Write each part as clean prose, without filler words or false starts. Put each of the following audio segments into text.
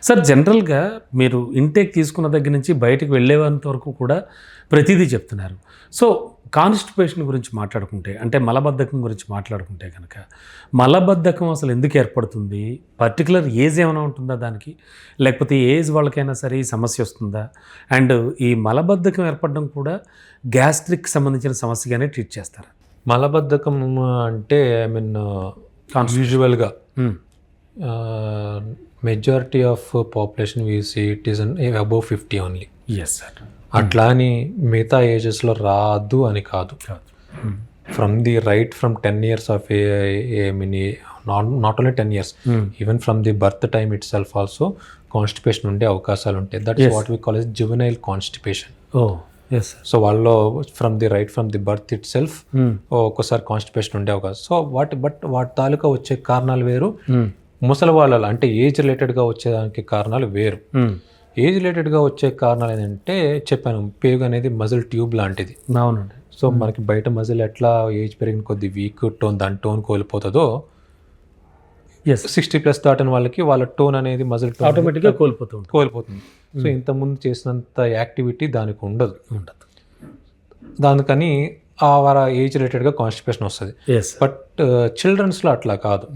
Sir జనరల్గా మీరు intake తీసుకున్న దగ్గర నుంచి బయటకు వెళ్ళేంత వరకు కూడా ప్రతిదీ చెప్తున్నారు. సో కాన్స్టిపేషన్ గురించి మాట్లాడుకుంటే, అంటే మలబద్ధకం గురించి మాట్లాడుకుంటే కనుక, మలబద్ధకం అసలు ఎందుకు ఏర్పడుతుంది? పర్టికులర్ ఏజ్ ఏమైనా ఉంటుందా దానికి? లేకపోతే ఏజ్ వాళ్ళకైనా సరే ఈ సమస్య వస్తుందా? అండ్ ఈ మలబద్ధకం ఏర్పడడం కూడా గ్యాస్ట్రిక్ సంబంధించిన సమస్యగానే ట్రీట్ చేస్తారా? మలబద్ధకం అంటే ఐ మీన్ యూజువల్గా majority of population we see it is above 50 only. Yes sir. అట్లా అని మిగతా ఏజెస్లో రాదు అని కాదు. From 10 years of not only 10 years, even from the birth time itself also constipation ఉండే అవకాశాలు ఉంటాయి. That is what we call as juvenile constipation. So వాళ్ళలో from the birth itself ఒక్కోసారి కాన్స్టిపేషన్ ఉండే అవకాశం. సో వాటి తాలూకా వచ్చే కారణాలు వేరు, ముసలి వాళ్ళ అంటే ఏజ్ రిలేటెడ్గా వచ్చేదానికి కారణాలు వేరు. ఏజ్ రిలేటెడ్గా వచ్చే కారణాలు ఏంటంటే చెప్పాను, పేగు అనేది మజిల్ ట్యూబ్ లాంటిది. అవునండి. సో మనకి బయట మజిల్ ఎట్లా ఏజ్ పెరిగిన కొద్ది వీక్ దాని టోన్ కోల్పోతుందో, 60+ దాటిన వాళ్ళకి వాళ్ళ టోన్ అనేది మజిల్ టోన్ ఆటోమేటిక్గా కోల్పోతుంది. సో ఇంతకుముందు చేసినంత యాక్టివిటీ దానికి ఉండదు. దానికని ఆ వారి ఏజ్ రిలేటెడ్గా కాన్స్టిపేషన్ వస్తుంది. బట్ చిల్డ్రన్స్లో అట్లా కాదు.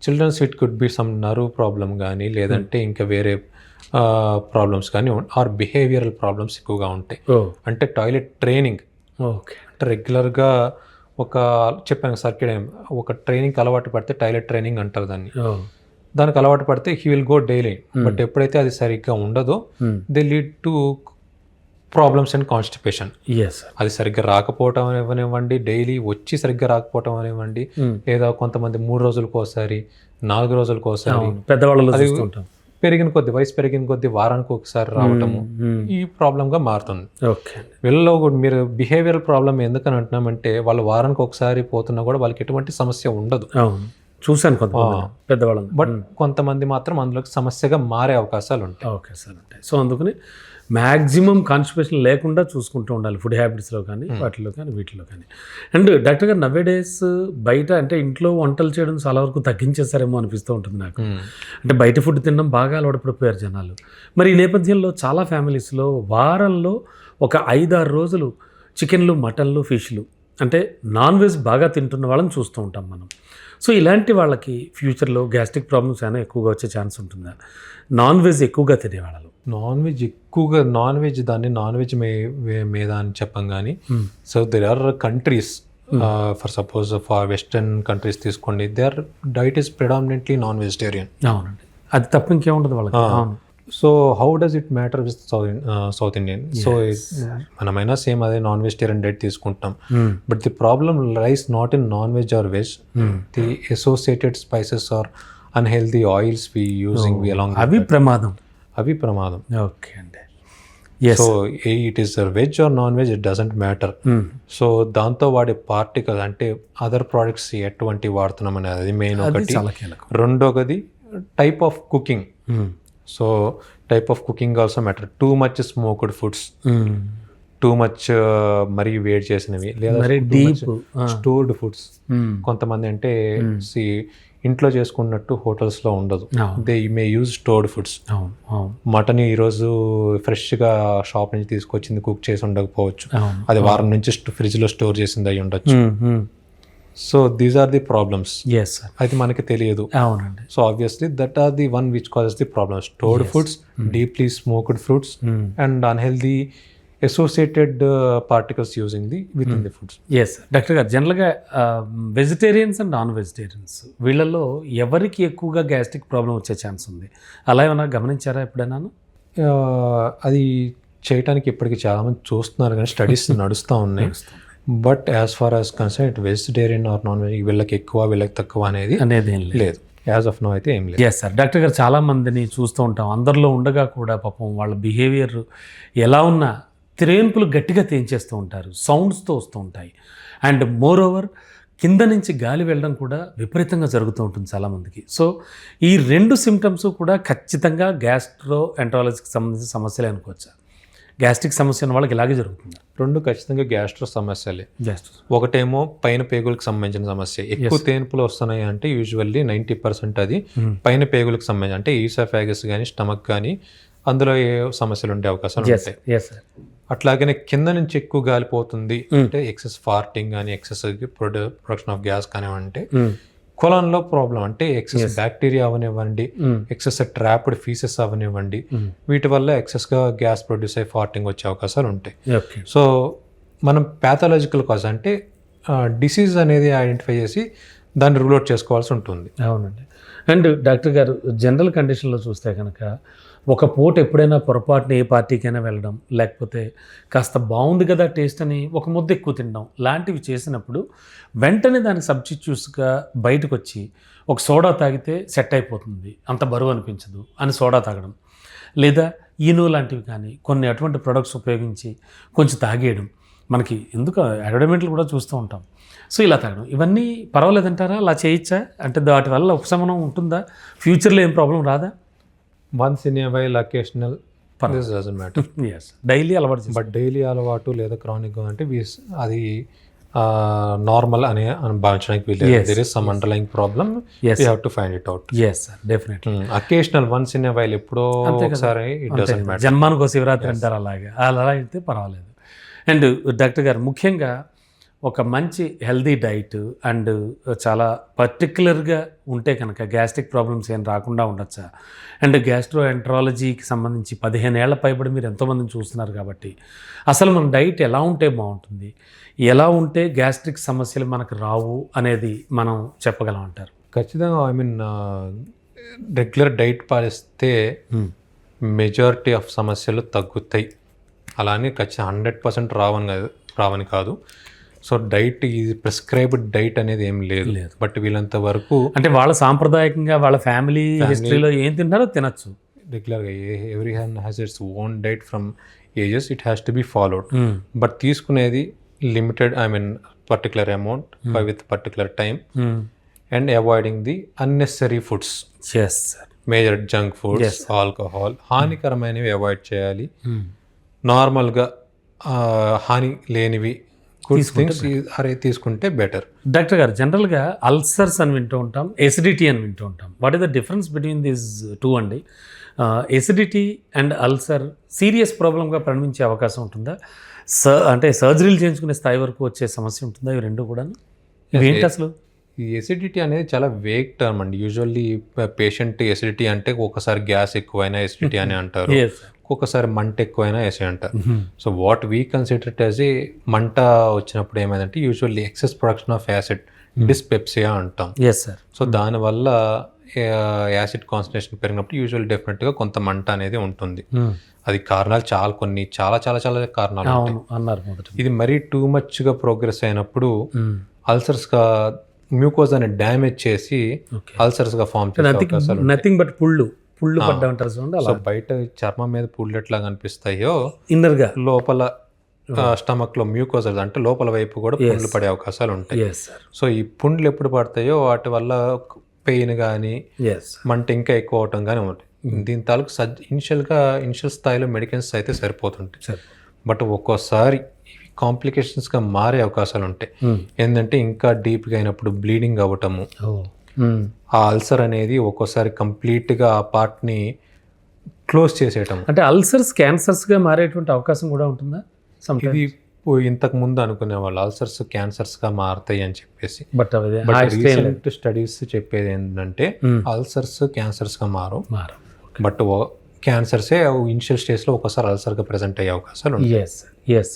Childrens it could be some nerve problem కానీ, లేదంటే ఇంకా వేరే ప్రాబ్లమ్స్ కానీ, ఆర్ బిహేవియరల్ ప్రాబ్లమ్స్ ఎక్కువగా ఉంటాయి. అంటే టాయిలెట్ ట్రైనింగ్, అంటే రెగ్యులర్గా చెప్పాను సర్కిల్ ఒక ట్రైనింగ్కి అలవాటు పడితే టాయిలెట్ ట్రైనింగ్ అంటారు దాన్ని. దానికి అలవాటు పడితే he will go daily. But ఎప్పుడైతే అది సరిగ్గా ఉండదో they lead to problems and constipation. అది సరిగ్గా రాకపోవటం అనివ్వండి, డైలీ వచ్చి సరిగ్గా రాకపోవటం అనివ్వండి, లేదా కొంతమంది 3 రోజులకు ఒకసారి, 4 రోజులకు ఒకసారి, పెద్దవాళ్ళు వయసు పెరిగిన కొద్ది వారానికి ఒకసారి రావటము ఈ ప్రాబ్లంగా మారుతుంది. వీళ్ళలో మీరు బిహేవియరల్ ప్రాబ్లం ఎందుకని అంటున్నామంటే, వాళ్ళు వారానికి ఒకసారి పోతున్నా కూడా వాళ్ళకి ఎటువంటి సమస్య ఉండదు. చూశాను పెద్దవాళ్ళని. బట్ కొంతమంది మాత్రం అందులోకి సమస్యగా మారే అవకాశాలు ఉంటాయి. సో అందుకని మ్యాక్సిమం కాన్స్టిపేషన్ లేకుండా చూసుకుంటూ ఉండాలి, ఫుడ్ హ్యాబిట్స్లో కానీ, వాటిలో కానీ, వీటిలో కానీ. అండ్ డాక్టర్ గారు, నవ్వే డేస్ బయట అంటే ఇంట్లో వంటలు చేయడం చాలా వరకు తగ్గించేస్తారేమో అనిపిస్తూ ఉంటుంది నాకు. అంటే బయట ఫుడ్ తినడం బాగా అలవాటు పడిపోయారు జనాలు. మరి ఈ నేపథ్యంలో చాలా ఫ్యామిలీస్లో వారంలో ఒక 5-6 రోజులు చికెన్లు, మటన్లు, ఫిష్లు, అంటే నాన్ వెజ్ బాగా తింటున్న వాళ్ళని చూస్తూ ఉంటాం మనం. సో ఇలాంటి వాళ్ళకి ఫ్యూచర్లో గ్యాస్ట్రిక్ ప్రాబ్లమ్స్ ఏమైనా ఎక్కువగా వచ్చే ఛాన్స్ ఉంటుందా? నాన్ వెజ్ ఎక్కువగా తినేవాళ్ళు, నాన్ వెజ్ దాన్ని నాన్ వెజ్ మీద అని చెప్పం కానీ, so there are countries, for suppose for western countries తీసుకోండి, their diet is predominantly non vegetarian. అవునండి, అది తప్ప ఇంకేముండదు వాళ్ళకి. So how does it matter with South Indian? సో మనమైనా సేమ్ అదే నాన్ వెజిటేరియన్ డైట్ తీసుకుంటాం. But the problem lies not in non veg or veg, the associated spices are unhealthy oils we using along, అవి ప్రమాదం. Okay అండి. So it is veg or non veg, it doesn't matter. So దాంతో వాడే particle అంటే other products ఎటువంటి వాడుతున్నాం అనేది main ఒకటి. రెండోది type of cooking. So type of cooking also matter. Too much smoked foods, too much మరీ వేడి చేసినవి, లేదా స్టోర్డ్ ఫుడ్స్. కొంతమంది అంటే ఇంట్లో చేసుకున్నట్టు హోటల్స్లో ఉండదు, they may use stored foods. Mutton ఈరోజు ఫ్రెష్గా షాప్ నుంచి తీసుకొచ్చింది కుక్ చేసి ఉండకపోవచ్చు, అది వారం నుంచి ఫ్రిడ్జ్లో స్టోర్ చేసింది అయి ఉండొచ్చు. So these are the problems. అది మనకి తెలియదు. అవునండి. So obviously that are the one which causes the problem. Stored foods, deeply smoked fruits, and unhealthy associated particles using the with in the foods. Doctor గారు, జనరల్గా vegetarians and non vegetarians వీళ్ళల్లో ఎవరికి ఎక్కువగా gastric problem వచ్చే chance ఉంది? అలా ఏమైనా గమనించారా ఎప్పుడైనా? అది చేయడానికి ఇప్పటికి చాలామంది చూస్తున్నారు కానీ స్టడీస్ నడుస్తూ ఉన్నాయి. But as far as concern vegetarian or non veg వీళ్ళకి ఎక్కువ వీళ్ళకి తక్కువ అనేది ఏం లేదు. యాజ్ ఆఫ్ నో అయితే ఏం లేదు. సార్. డాక్టర్ గారు, చాలామందిని చూస్తూ ఉంటాం, అందరిలో ఉండగా కూడా పాపం వాళ్ళ బిహేవియర్ ఎలా ఉన్నా త్రేన్పులు గట్టిగా తేంచేస్తూ ఉంటారు, సౌండ్స్తో వస్తూ ఉంటాయి. అండ్ మోర్ ఓవర్ కింద నుంచి గాలి వెళ్ళడం కూడా విపరీతంగా జరుగుతూ ఉంటుంది చాలామందికి. సో ఈ 2 సిమ్టమ్స్ కూడా ఖచ్చితంగా గ్యాస్ట్రో ఎంట్రాలజీకి సంబంధించిన సమస్యలే అనుకోవచ్చా? గ్యాస్ట్రిక్ సమస్య ఉన్న వాళ్ళకి ఇలాగే జరుగుతుంది. రెండు ఖచ్చితంగా గ్యాస్ట్రో సమస్యలే. గ్యాస్ట్రిక్ ఒకటేమో పైన పేగులకు సంబంధించిన సమస్య. ఎక్కువ తేన్పులు వస్తున్నాయి అంటే యూజువల్లీ 90% అది పైన పేగులకు సంబంధించి, అంటే ఈసోఫాగస్ కానీ స్టమక్ కానీ అందులో ఏ సమస్యలు ఉండే అవకాశాలు ఉంటాయి. అట్లాగనే కింద నుంచి ఎక్కువ గాలిపోతుంది అంటే ఎక్సెస్ ఫార్టింగ్ కానీ ఎక్సెస్ ప్రొడక్షన్ ఆఫ్ గ్యాస్ కానివ్వండి, కొలాన్లో ప్రాబ్లం అంటే ఎక్సెస్ బ్యాక్టీరియా అవనివ్వండి, ఎక్సెస్ ట్రాప్డ్ ఫీసెస్ అవనివ్వండి, వీటి వల్ల ఎక్సెస్గా గ్యాస్ ప్రొడ్యూస్ అయ్యి ఫార్టింగ్ వచ్చే అవకాశాలు ఉంటాయి. సో మనం ప్యాథాలజికల్ కాజ్ అంటే డిసీజ్ అనేది ఐడెంటిఫై చేసి దాన్ని రూల్ అవుట్ చేసుకోవాల్సి ఉంటుంది. అవునండి. అండ్ డాక్టర్ గారు, జనరల్ కండిషన్లో చూస్తే కనుక ఒక పూట ఎప్పుడైనా పొరపాటున ఏ పార్టీకైనా వెళ్ళడం, లేకపోతే కాస్త బాగుంది కదా టేస్ట్ అని ఒక ముద్ద ఎక్కువ తినడం లాంటివి చేసినప్పుడు వెంటనే దానికి సబ్స్టిట్యూట్స్గా బయటకు వచ్చి ఒక సోడా తాగితే సెట్ అయిపోతుంది, అంత బరువు అనిపించదు అని సోడా తాగడం, లేదా ఈనో లాంటివి కానీ కొన్ని అటువంటి ప్రొడక్ట్స్ ఉపయోగించి కొంచెం తాగేయడం, మనకి ఎందుకు అడ్వర్టైజ్మెంట్లు కూడా చూస్తూ ఉంటాం. సో ఇలా తాగడం, ఇవన్నీ పర్వాలేదంటారా? అలా చేయొచ్చా? అంటే వాటి వల్ల ఉపశమనం ఉంటుందా? ఫ్యూచర్లో ఏం ప్రాబ్లం రాదా? Once in a while occasional this doesn't matter. Daily అలవాటు, బట్ డైలీ అలవాటు లేదా క్రానిక్ అంటే అది నార్మల్ అని భావించడానికి వీలేదు. There is some underlying problem, you have to find it out. Yes sir, definitely. Occasional once in a while ఎప్పుడో ఒకసారి ఇట్ డజంట్ మ్యాటర్. జన్మానికి ఒక శివరాత్రి అంటారు, అలాగే అలా అయితే పర్వాలేదు. అండ్ డాక్టర్ గారు, ముఖ్యంగా ఒక మంచి హెల్దీ డైట్ అండ్ చాలా పర్టిక్యులర్గా ఉంటే కనుక గ్యాస్ట్రిక్ ప్రాబ్లమ్స్ ఏం రాకుండా ఉండొచ్చా? అండ్ గ్యాస్ట్రో ఎంట్రాలజీకి సంబంధించి 15 ఏళ్ల పైబడి మీరు ఎంతోమందిని చూస్తున్నారు కాబట్టి అసలు మన డైట్ ఎలా ఉంటే బాగుంటుంది, ఎలా ఉంటే గ్యాస్ట్రిక్ సమస్యలు మనకు రావు అనేది మనం చెప్పగలం అంటారు? ఖచ్చితంగా రెగ్యులర్ డైట్ పాలిస్తే మెజారిటీ ఆఫ్ సమస్యలు తగ్గుతాయి. అలానే ఖచ్చితంగా 100% రావని కాదు. సో డైట్ ఇది ప్రిస్క్రైబ్డ్ డైట్ అనేది ఏం లేదు. బట్ వీళ్ళంత వరకు అంటే వాళ్ళ సాంప్రదాయకంగా వాళ్ళ ఫ్యామిలీ హిస్టరీలో ఏం తింటారో తినచ్చు. రెగ్యులర్గా ఎవ్రీ హ్యాన్ has its own diet from ages, it has to be followed. But తీసుకునేది limited, particular amount with particular time and avoiding the unnecessary foods, major junk foods, alcohol, హానికరమైనవి అవాయిడ్ చేయాలి. నార్మల్గా హాని లేనివి తీసుకుంటే బెటర్. డాక్టర్ గారు, జనరల్గా అల్సర్స్ అని వింటూ ఉంటాం, ఎసిడిటీ అని వింటూ ఉంటాం. What is the difference between these two అండి? ఎసిడిటీ అండ్ అల్సర్ సీరియస్ ప్రాబ్లంగా పరిణమించే అవకాశం ఉంటుందా? అంటే సర్జరీలు చేయించుకునే స్థాయి వరకు వచ్చే సమస్య ఉంటుందా ఇవి రెండు కూడా? ఏంటి అసలు ఈ ఎసిడిటీ అనేది చాలా వేగ్ టర్మ్ అండి. యూజువల్లీ పేషెంట్ ఎసిడిటీ అంటే ఒకసారి గ్యాస్ ఎక్కువైనా ఎసిడిటీ అని అంటారు, ఒక్కొక్కసారి మంట ఎక్కువైనా ఎసిడ్ అంటారు. So what we consider it as a మంట వచ్చినప్పుడు ఏమైందంటే usually excess production of acid, dyspepsia అంటాం. సో దానివల్ల యాసిడ్ కాన్సన్ట్రేషన్ పెరిగినప్పుడు యూజువల్ డెఫినెట్గా కొంత మంట అనేది ఉంటుంది. అది కారణాలు చాలా కారణాలు ఉంటాయి. ఇది మరీ టూ మచ్గా ప్రోగ్రెస్ అయినప్పుడు అల్సర్స్గా మ్యూకోజ్ అని డ్యామేజ్ చేసి అల్సర్స్గా ఫామ్ చేసే అవకాశాలు. నథింగ్ బట్ పుళ్ళు పడ్డా ఉంటారు. సో బయట చర్మం మీద పుళ్ళు ఎట్లా కనిపిస్తాయో ఇన్నర్గా లోపల స్టమక్ లో మ్యూకోజల్ అంటే లోపల వైపు కూడా పుండ్లు పడే అవకాశాలు ఉంటాయి. సో ఈ పుండ్లు ఎప్పుడు పడతాయో వాటి వల్ల పెయిన్ కానీ మంట ఇంకా ఎక్కువ అవటం కానీ ఉంటాయి. దీని తాలూకు ఇనిషియల్ స్థాయిలో మెడిసిన్స్ అయితే సరిపోతుంటాయి. బట్ ఒక్కోసారి ఇవి కాంప్లికేషన్స్గా మారే అవకాశాలు ఉంటాయి. ఏంటంటే ఇంకా డీప్గా అయినప్పుడు బ్లీడింగ్ అవ్వటము, ఆ అల్సర్ అనేది ఒక్కోసారి కంప్లీట్గా ఆ పార్ట్ని క్లోజ్ చేసేయటం. అంటే అల్సర్స్ క్యాన్సర్స్గా మారేటువంటి అవకాశం కూడా ఉంటుందా? ఇది ఇంతకు ముందు అనుకునే వాళ్ళు అల్సర్స్ క్యాన్సర్స్గా మారుతాయి అని చెప్పేసి. బట్ రీసెంట్ స్టడీస్ చెప్పేది ఏంటంటే అల్సర్స్ క్యాన్సర్స్గా మారు, బట్ క్యాన్సర్సే ఇనిషియల్ స్టేజ్లో ఒకసారి అల్సర్గా ప్రజెంట్ అయ్యే అవకాశాలు ఉంటాయి. Yes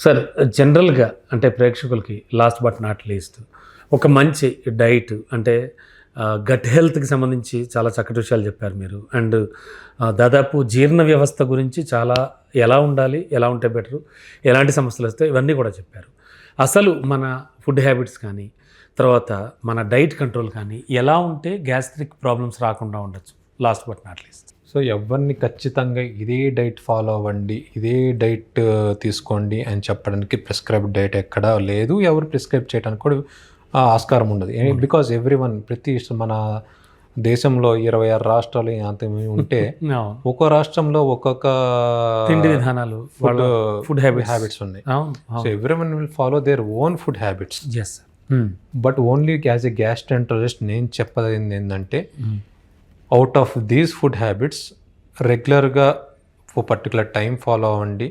sir. జనరల్గా అంటే ప్రేక్షకులకి లాస్ట్ బట్ నాట్ లీస్ట్ ఒక మంచి డైట్ అంటే గట్ హెల్త్కి సంబంధించి చాలా చక్కటి విషయాలు చెప్పారు మీరు. అండ్ దాదాపు జీర్ణ వ్యవస్థ గురించి చాలా ఎలా ఉండాలి, ఎలా ఉంటే బెటరు, ఎలాంటి సమస్యలు వస్తాయి, ఇవన్నీ కూడా చెప్పారు. అసలు మన ఫుడ్ హ్యాబిట్స్ కానీ తర్వాత మన డైట్ కంట్రోల్ కానీ ఎలా ఉంటే గ్యాస్ట్రిక్ ప్రాబ్లమ్స్ రాకుండా ఉండొచ్చు last but not least. So ఎవరిని ఖచ్చితంగా ఇదే డైట్ ఫాలో అవ్వండి, ఇదే డైట్ తీసుకోండి అని చెప్పడానికి ప్రిస్క్రైబ్ డైట్ ఎక్కడా లేదు. ఎవరు ప్రిస్క్రైబ్ చేయడానికి కూడా ఆస్కారం ఉండదు. బికాజ్ ఎవ్రీ వన్ ప్రతి మన దేశంలో 26 రాష్ట్రాలు అంత ఉంటే అవును. ఒక్కో రాష్ట్రంలో ఒక్కొక్క తిండి విధానాలు వాళ్ళ ఫుడ్ హ్యాబిట్స్ ఉన్నాయి. అవును so everyone will follow their own food habits. Yes but only as a gastroenterologist నేను చెప్పదగింది ఏంటంటే out of these food habits రెగ్యులర్గా ఓ పర్టికులర్ టైం ఫాలో అవ్వండి.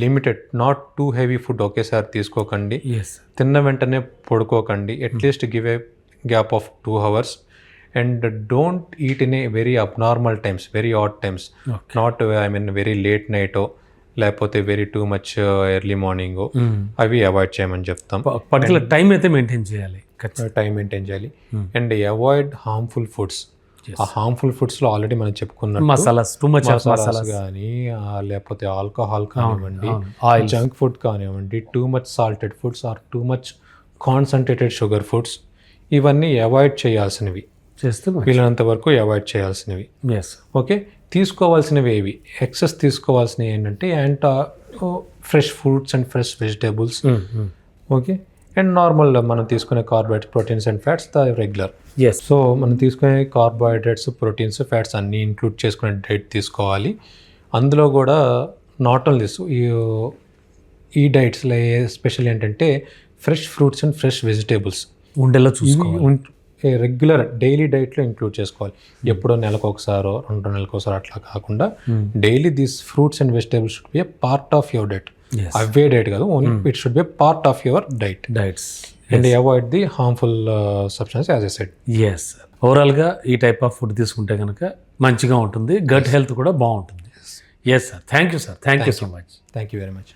Limited, not too heavy food ఒకేసారి తీసుకోకండి. ఎస్ తిన్న వెంటనే పడుకోకండి. At least give a gap of 2 hours and don't eat in a very abnormal times, very odd times. Not very late నైటో లేకపోతే very too much early morning అవి avoid చేయమని చెప్తాం. పర్టికులర్ టైం అయితే మెయింటైన్ చేయాలి, టైం మెయింటైన్ చేయాలి. And avoid harmful foods. ఆ harmful ఫుడ్స్లో already మనం చెప్పుకున్నాం, మసాలాస్, టూ మచ్ మసాలాస్ కానీ లేకపోతే ఆల్కహాల్ కానివ్వండి, జంక్ ఫుడ్ కానివ్వండి, too much salted foods or too much concentrated sugar foods, ఇవన్నీ అవాయిడ్ చేయాల్సినవి, చేస్తూ వీలైనంత వరకు అవాయిడ్ చేయాల్సినవి. ఎస్ ఓకే, తీసుకోవాల్సినవి ఏవి, ఎక్సెస్ తీసుకోవాల్సినవి ఏంటంటే fresh fruits and fresh vegetables. Okay, and normal మనం తీసుకునే carbohydrates, proteins and fats the regular. Yes so మనం తీసుకునే కార్బోహైడ్రేట్స్, ప్రోటీన్స్, ఫ్యాట్స్ అన్నీ ఇంక్లూడ్ చేసుకునే డైట్ తీసుకోవాలి. అందులో కూడా నాట్ ఓన్లీ దిస్, ఈ డైట్స్లో ఎస్పెషల్ ఏంటంటే fresh fruits and fresh vegetables ఉండేలా చూసుకోవాలి, రెగ్యులర్ డైలీ డైట్లో ఇంక్లూడ్ చేసుకోవాలి. ఎప్పుడో నెలకు ఒకసారో 2 నెలలకు ఒకసారి అట్లా కాకుండా daily these fruits and vegetables should be a part of your diet. అవే డైట్ కాదు, only it should be a part of your diets and avoid the harmful substance as a said. Yes, ఓవరాల్గా ఈ type of food తీసుకుంటే కనుక మంచిగా ఉంటుంది, gut health కూడా బాగుంటుంది. Yes sir, thank you sir, thank you so much. Thank you very much.